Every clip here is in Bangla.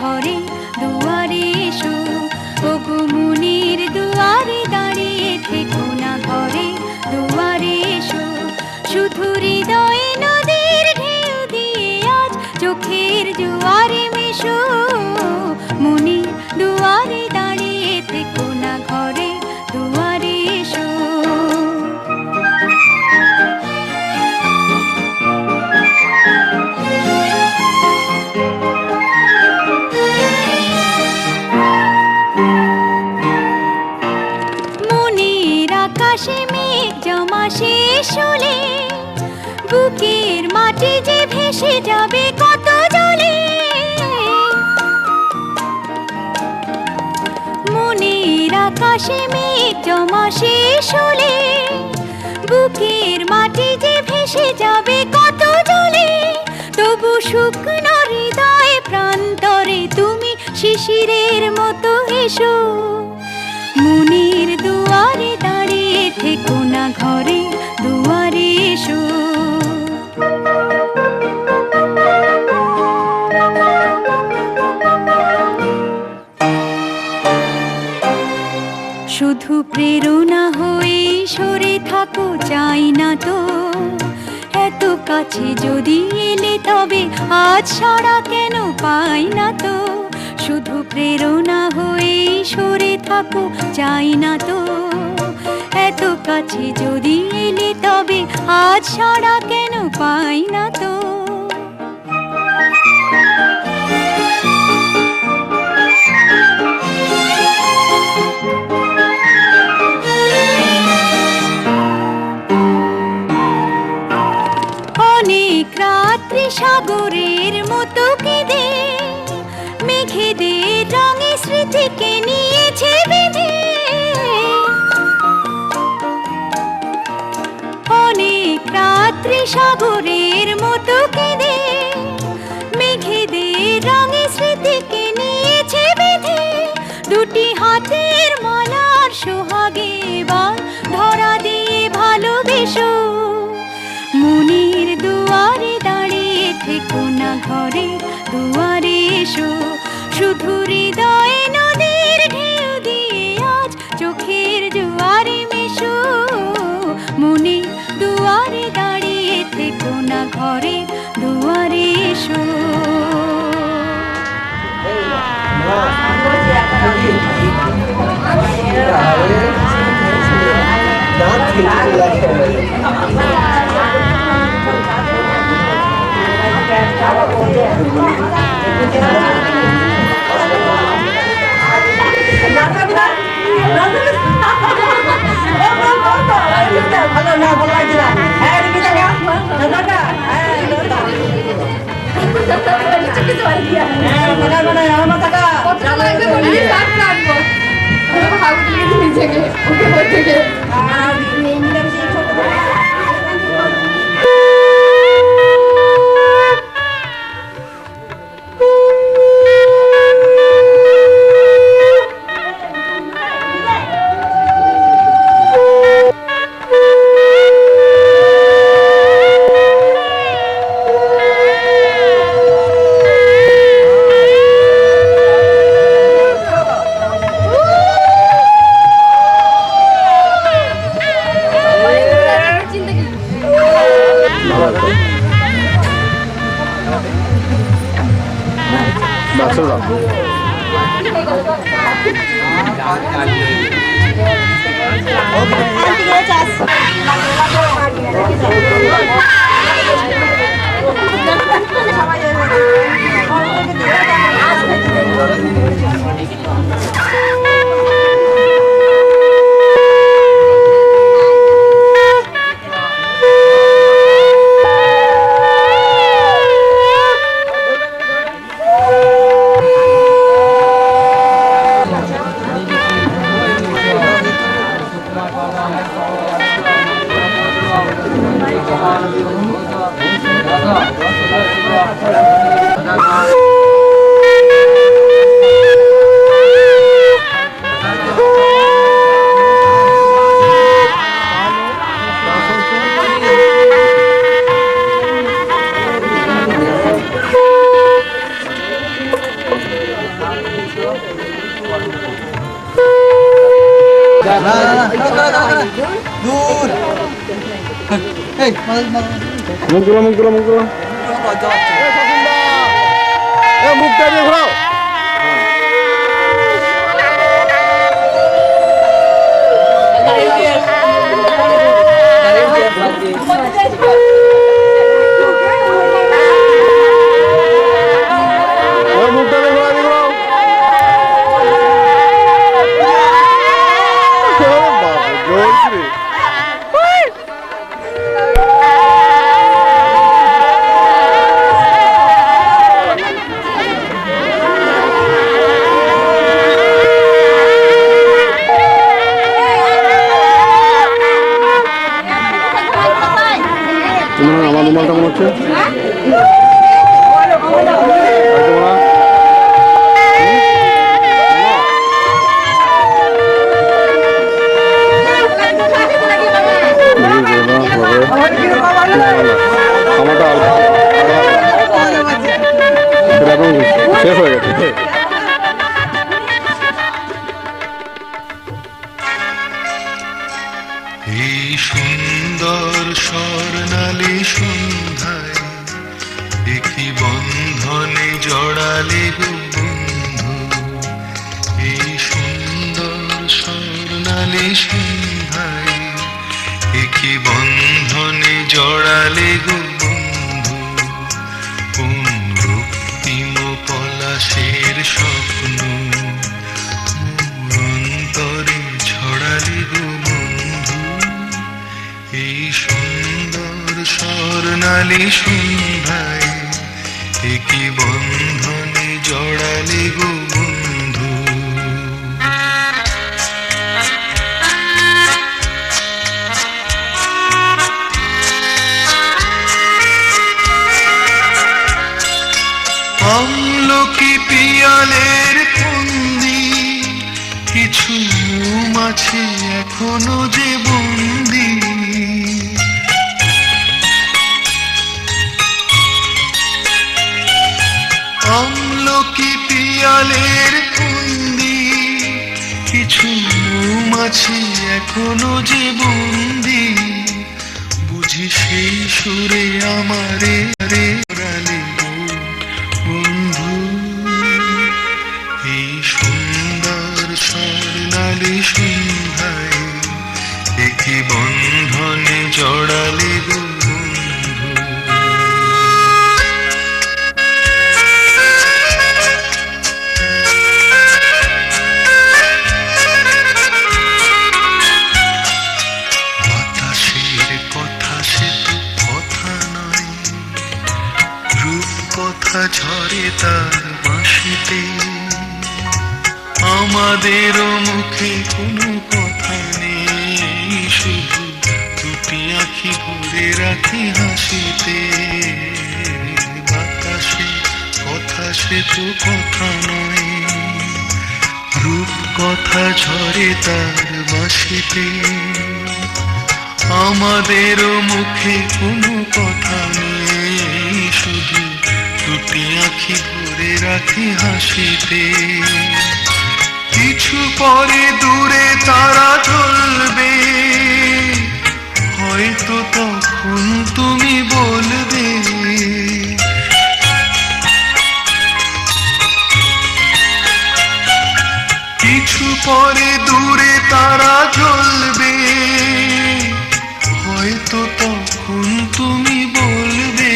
ঘরে দুয়ারে এসো, ওগো মনের দুয়ারে দাঁড়িয়ে থেকো না ঘরে দুয়ারে এসো। শুধু হৃদয়ে নদীর ঢেউ দিয়ে আজ চোখের জোয়ারে মেশো, মনের দুয়ারে দাঁড়িয়ে থেকো না ঘরে দুয়ারে এসো। আকাশে মেঘ জমা শেষ হলে বুকের মাটি যে ভেসে যাবে কত জলে। মনের আকাশে মেঘ জমা শেষ হলে বুকের মাটি যে ভেসে যাবে কত জলে। তবু শুকনো হৃদয় প্রান্তরে তুমি শিশিরের মতো এসো, মনের দুয়ারে দাঁড়িয়ে থেকো না ঘরে দুয়ারে এসো। শুধু প্রেরণা হয়ে সরে থাকো চাই না তো, এত কাছে যদি এলে তবে আজ সাড়া কেন পাই না তো। শুধু প্রেরণা হয়ে সরে থাকো চাই না তো, এত কাছে যদি এলে তবে আজ সাড়া কেন পাই না তো। অনেক রাত্রি সাগরের মতো কেঁদে মেঘেদের রঙে স্মৃতিকে নিয়েছে বেঁধে। অনেক রাত্রি সাগরের মতো কেঁদে মেঘেদের রঙে স্মৃতিকে নিয়েছে বেঁধে। দুটি হাতের মালার সোহাগে এবার ধরা দিয়ে ভালোবেসো, মনের দুয়ারে দাঁড়িয়ে থেকো না ঘরে দুয়ারে এসো। শুধু হৃদয়ে নদীর ঢেউ দিয়ে আজ চোখের জোয়ারে মেশো, মনের দুয়ারে দাঁড়িয়ে থেকো না ঘরে দুয়ারে এসো। মুখ মুখটা দিয়ে ঘোরাও। আমার রুমালটা মনে হচ্ছে শেষ হয়ে গেছে। এই সুন্দর স্বর্ণালী সন্ধ্যায় একই বন্ধনে জড়ালে গো বন্ধু। এই সুন্দর স্বর্ণালী সন্ধ্যায় একই বন্ধনে জড়ালে গো বন্ধু। কোন রক্তিম পলাশের স্বপ্ন অন্তরে ছড়ালে গো বন্ধু। এই সুন্দর স্বর্ণালী সন্ধ্যায় একই বন্ধনে জড়ালে গো বন্ধু। আমলকি পিয়ালের ফন্দি কিছু মৌমাছি এখনো যে বন্দি। আমলকি পিয়ালের ফন্দি কিছু মৌমাছি এখনো যে বন্দি। বুঝি সেই সুরে আমারে রে রালে বন্ধু। এই সুন্দর স্বর্ণালী সন্ধ্যায় একই বন্ধনে জড়ালে গো বন্ধু। বাতাসের কথা সে তো কথা নয়, রূপ কথা ঝরে তার বাঁশিতে। আমাদেরও মুখে কোনো কথা নেই, শুধু দুটি আঁখি ভরে রাখি হাসিতে। বাতাসে কথা সে তো কথা নয়, রূপ কথা ঝরে তার বাঁশিতে। আমাদেরও মুখে কোনো কথা নেই, শুধু দুটি আঁখি ভরে রাখি হাসিতে। কিছু পরে দূরে তারা জ্বলবে, হয়তো তখন তুমি বলবে। কিছু পরে দূরে তারা জ্বলবে, হয়তো তখন তুমি বলবে।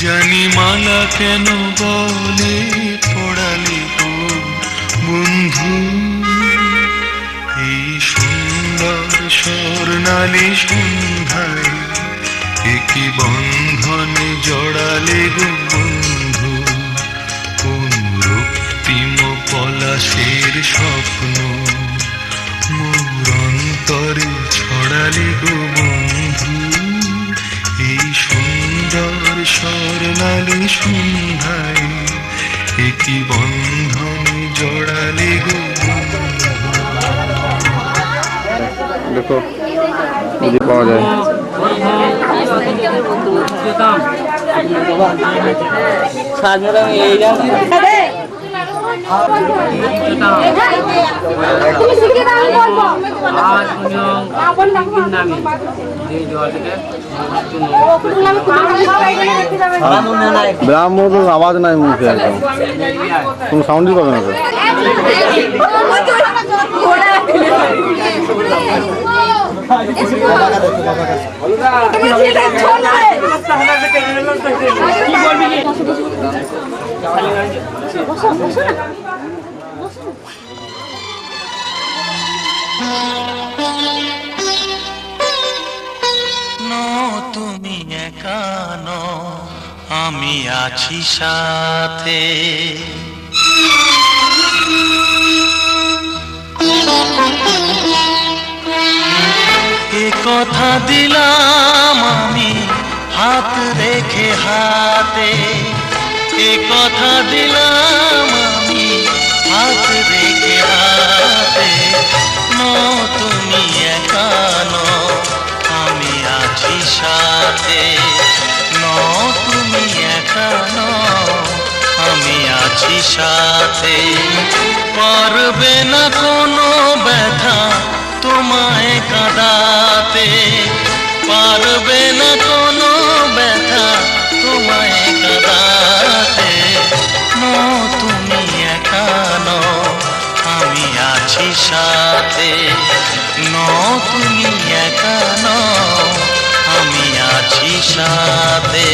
জানি মালা কেন বলে পড়ালে গো বন্ধু। এই সুন্দর স্বর্ণালী সন্ধ্যায় একই বন্ধনে জড়ালে গো বন্ধু। কোন রক্তিম পলাশের স্বপ্ন মোর অন্তরে ছড়ালে গো বন্ধু। এই সুন্দর স্বর্ণালী সন্ধ্যায় একই বন্ধনে জড়ালে গো বন্ধু। দেখো যদি পাওয়া যায়। ব্রাহ্মণ আওয়াজ নাই মুখে একদম কোনো সাউন্ডই পাবে না তো তুমি একা নও, আমি আছি সাথে। এ কথা দিলাম আমি হাত রেখে হাতে, এ কথা দিলাম আমি হাত রেখে হাতে। তুমি একা নও, আমি আছি সাথে। তুমি একা নও, আমি আছি সাথে। পারবে না কোনো ব্যথা তোমায় কাঁদাতে, পারবে না কোনো ব্যথা তোমায় কাঁদাতে। তুমি একা নও, আমি আছি সাথে। তুমি একা নও, আমি আছি সাথে।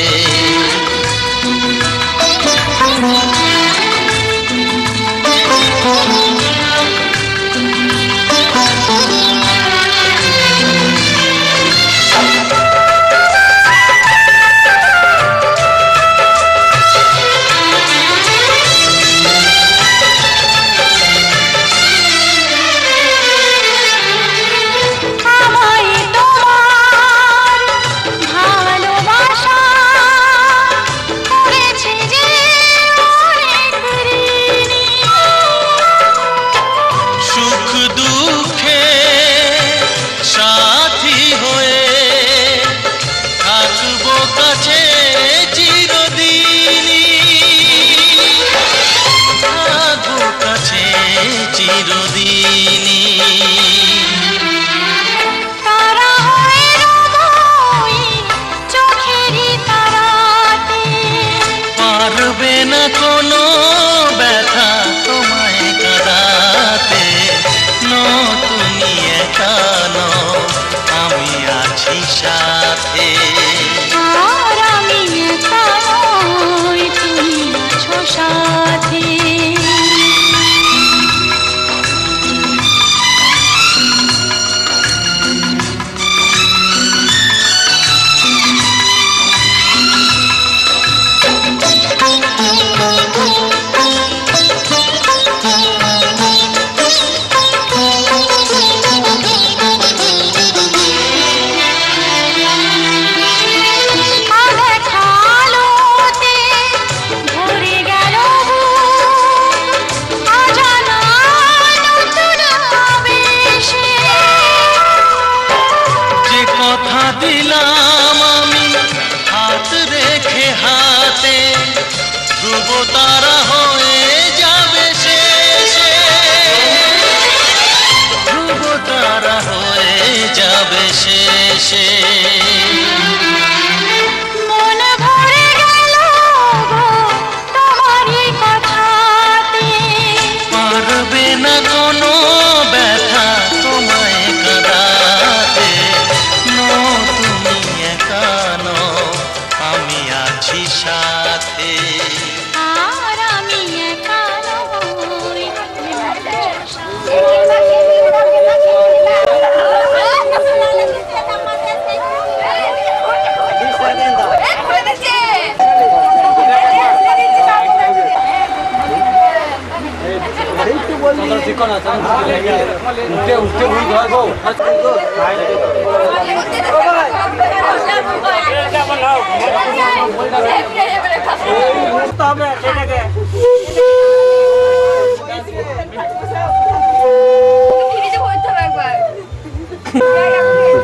পারবে না কোনো ব্যথা তোমায় কাঁদাতে। তুমি একা নও, আমি আছি সাথে। আর আমি একা নই, তুমি আছো সাথে। দিলাম আমি হাত রেখে হাতে, ধ্রুব তারা হয়ে যাবে শেষে, ধ্রুব তারা হয়ে যাবে শেষে। মন ভরে গেল তোমারই কথাতে, পারবে না কোনো ব্যথা তোমায় কাঁদাতে। তুমি একা নও, আমি আছি সাথে। আর আমি একা নই,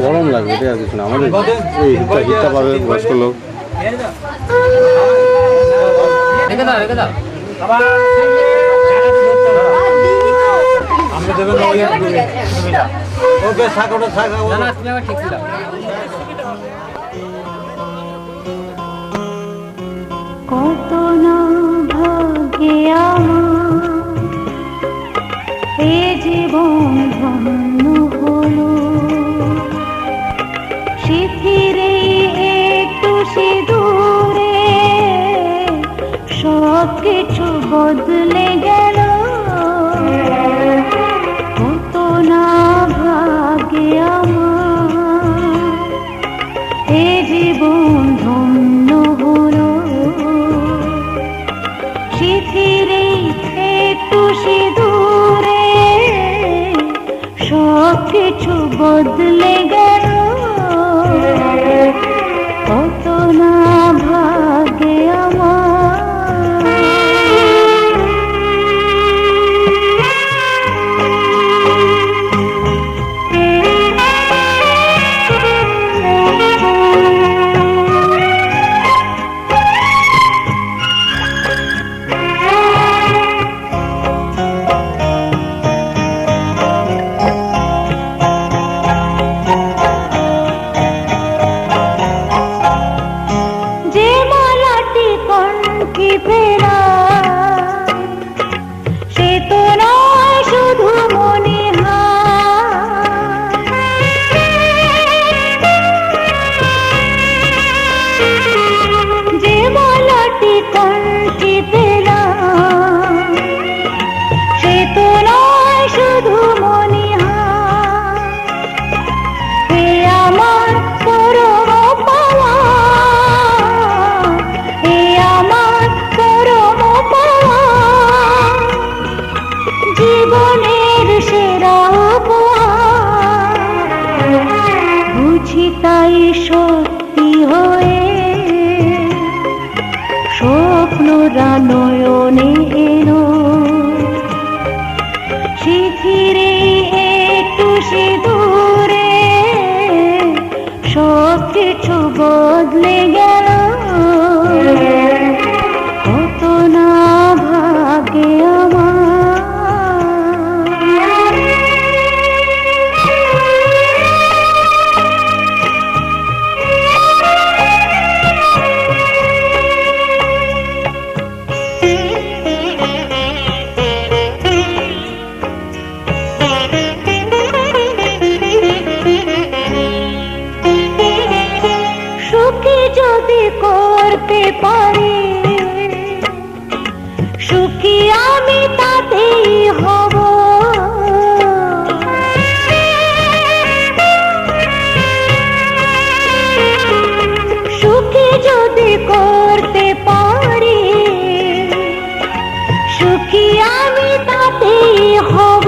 গরম লাগবে এটাই আর কিছু না। আমাদের এই হিটটা পাবে বয়স্ক লোক। রেখে দাও আমরা দেবেন না, ওকে শাক ওটা শাক কত না ভাগ্যে আমার এ জীবন ধন্য হলো, শিথিরে একটু সিঁদুরে সব কিছু বদলে গেল। কত না ভাগ্যে আমার এ জীবন ধন্য হলো, শিথিরে একটু সিঁদুরে সব কিছু বদলে গেল। কত না ভাগ্যে সে তো নয় শুধু মনে হয়, যে মালাটি কণ্ঠে পেলাম সে তো নয় শুধু মনে হয়। এ আমার পরম পাওয়া, এ আমার পরম পাওয়া, জীবনের সেরা উপহার। বুঝি তাই সত্যি হয়ে স্বপ্নরা নয়নে এলো, শিথিরে একটু সিঁদুরে সব কিছু বদলে গেল। কত না ভাগ্যে আমার। সুখী যদি করতে পারি, সুখী আমি তাতেই হব। সুখী যদি করতে পারি, সুখী আমি তাতেই হব।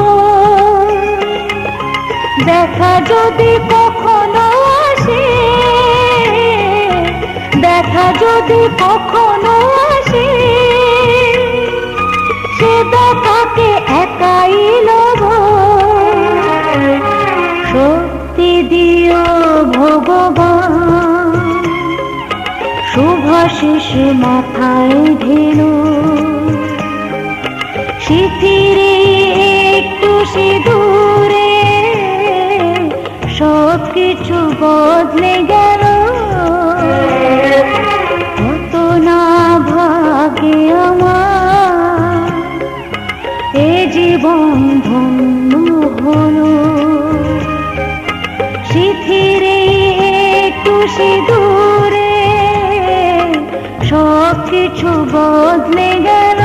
দেখা যদি কখনো আসে, দেখা যদি কখনো আসে, সে দেখাকে একাই লব। শক্তি দিও ভগবান, শুভাশিস মাথায় ঢেলো, শিথিরে একটু সিঁদুরে সব কিছু বদলে গেল। কত না ভাগ্যে আমার এ জীবন ধন্য হলো, শিথিরে একটু সিঁদুরে সব কিছু বদলে গেল।